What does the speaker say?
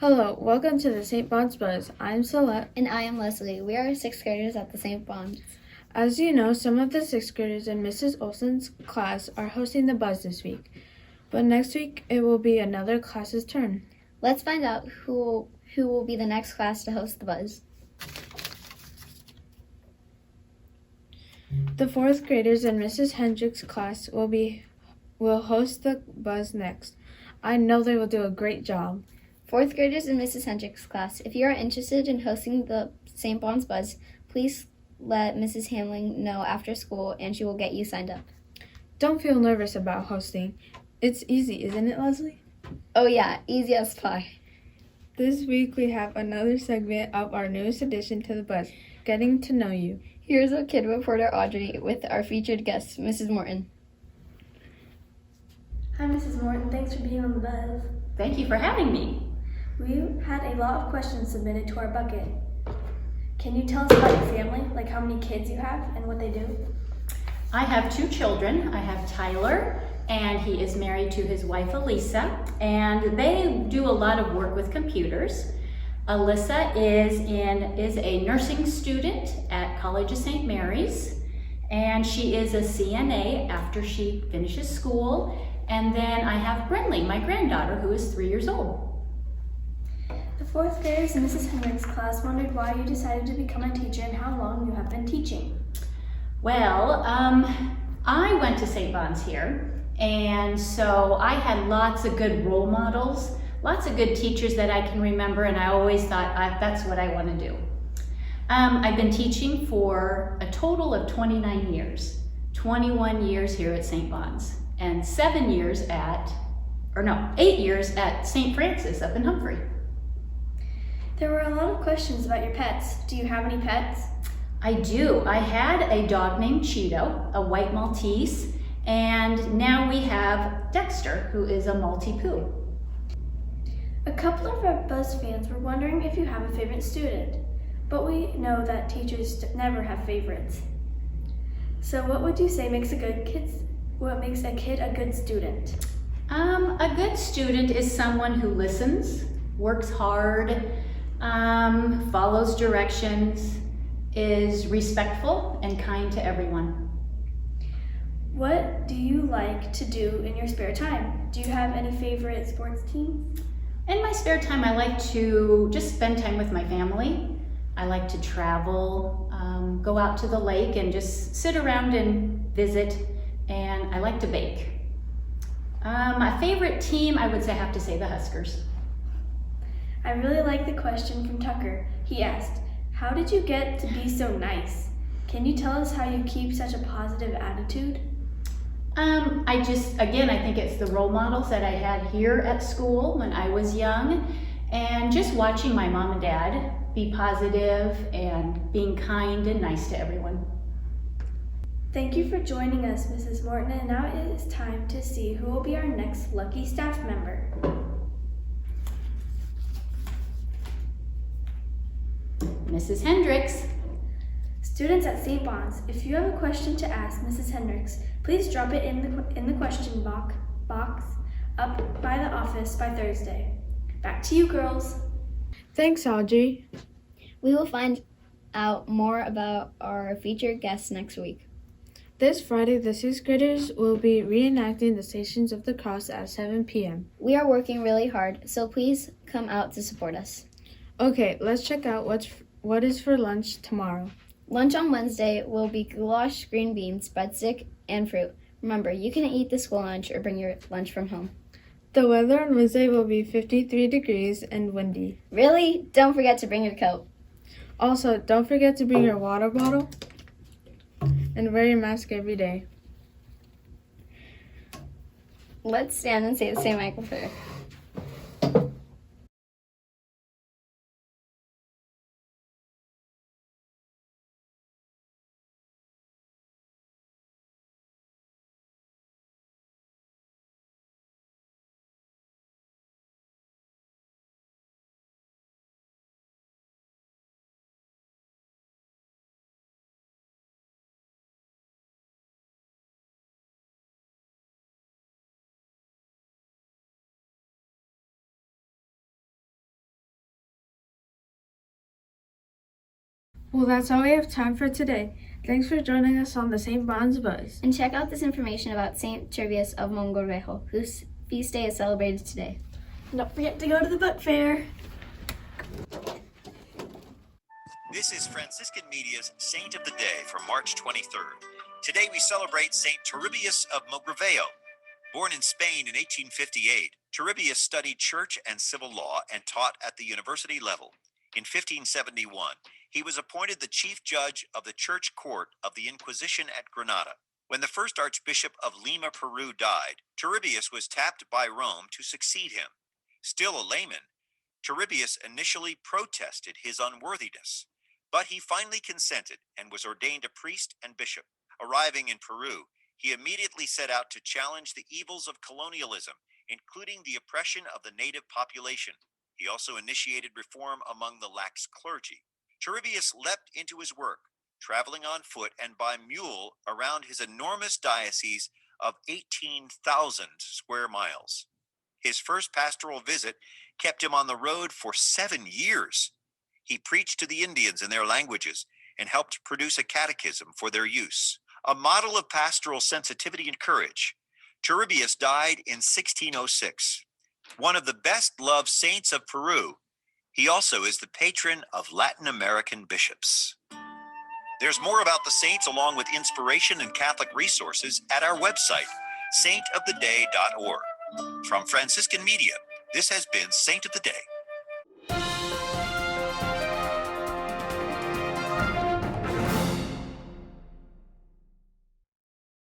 Hello, welcome to the St. Bon's Buzz. I'm Celeste. And I am Leslie. We are sixth graders at the St. Bon's. As you know, some of the sixth graders in Mrs. Olson's class are hosting the Buzz this week. But next week, it will be another class's turn. Let's find out who will be the next class to host the Buzz. The fourth graders in Mrs. Hendricks' class will host the Buzz next. I know they will do a great job. Fourth graders in Mrs. Hendricks' class, if you are interested in hosting the St. Bon's Buzz, please let Mrs. Hamling know after school and she will get you signed up. Don't feel nervous about hosting. It's easy, isn't it, Leslie? Oh yeah, easy as pie. This week we have another segment of our newest addition to the Buzz, Getting to Know You. Here's our kid reporter Audrey with our featured guest, Mrs. Morton. Hi, Mrs. Morton. Thanks for being on the Buzz. Thank you for having me. We had a lot of questions submitted to our bucket. Can you tell us about your family, like how many kids you have and what they do? I have two children. I have Tyler, and he is married to his wife, Elisa, and they do a lot of work with computers. Alyssa is a nursing student at College of St. Mary's, and she is a CNA after she finishes school. And then I have Brenly, my granddaughter, who is 3 years old. The fourth graders in Mrs. Hendricks' class wondered why you decided to become a teacher and how long you have been teaching. Well, I went to St. Bon's here, and so I had lots of good role models, lots of good teachers that I can remember, and I always thought that's what I want to do. I've been teaching for a total of 29 years, 21 years here at St. Bon's, and 8 years at St. Francis up in Humphrey. There were a lot of questions about your pets. Do you have any pets? I do. I had a dog named Cheeto, a white Maltese, and now we have Dexter, who is a Maltipoo. A couple of our Buzz fans were wondering if you have a favorite student, but we know that teachers never have favorites. So what would you say makes a kid a good student? A good student is someone who listens, works hard, follows directions, is respectful and kind to everyone. What do you like to do in your spare time? Do you have any favorite sports teams? In my spare time, I like to just spend time with my family. I like to travel, go out to the lake and just sit around and visit, and I like to bake. My favorite team, I would have to say the Huskers. I really like the question from Tucker. He asked, how did you get to be so nice? Can you tell us how you keep such a positive attitude? I think it's the role models that I had here at school when I was young, and just watching my mom and dad be positive and being kind and nice to everyone. Thank you for joining us, Mrs. Morton, and now it is time to see who will be our next lucky staff member. Mrs. Hendricks. Students at St. Bon's, if you have a question to ask Mrs. Hendricks, please drop it in the question box up by the office by Thursday. Back to you, girls. Thanks, Audrey. We will find out more about our featured guests next week. This Friday, the sixth graders will be reenacting the Stations of the Cross at 7 p.m. We are working really hard, so please come out to support us. Okay, let's check out what is for lunch tomorrow. Lunch on Wednesday will be goulash, green beans, breadstick, and fruit. Remember, you can eat the school lunch or bring your lunch from home. The weather on Wednesday will be 53 degrees and windy. Really? Don't forget to bring your coat. Also, don't forget to bring your water bottle and wear your mask every day. Let's stand and say the same microphone. Well, that's all we have time for today. Thanks for joining us on the St. Bon's Buzz. And check out this information about St. Turbius of Mogrovejo, whose feast day is celebrated today. Don't forget to go to the book fair. This is Franciscan Media's Saint of the Day for March 23rd. Today we celebrate Saint Turbius of Mogrovejo. Born in Spain in 1858, Turbius studied church and civil law and taught at the university level. In 1571, he was appointed the chief judge of the church court of the Inquisition at Granada. When the first Archbishop of Lima, Peru died, Turbius was tapped by Rome to succeed him. Still a layman, Turbius initially protested his unworthiness, but he finally consented and was ordained a priest and bishop. Arriving in Peru, he immediately set out to challenge the evils of colonialism, including the oppression of the native population. He also initiated reform among the lax clergy. Turbius leapt into his work, traveling on foot and by mule around his enormous diocese of 18,000 square miles. His first pastoral visit kept him on the road for 7 years. He preached to the Indians in their languages and helped produce a catechism for their use. A model of pastoral sensitivity and courage, Turbius died in 1606. One of the best-loved saints of Peru, he also is the patron of Latin American bishops. There's more about the saints along with inspiration and Catholic resources at our website, saintoftheday.org. From Franciscan Media, this has been Saint of the Day.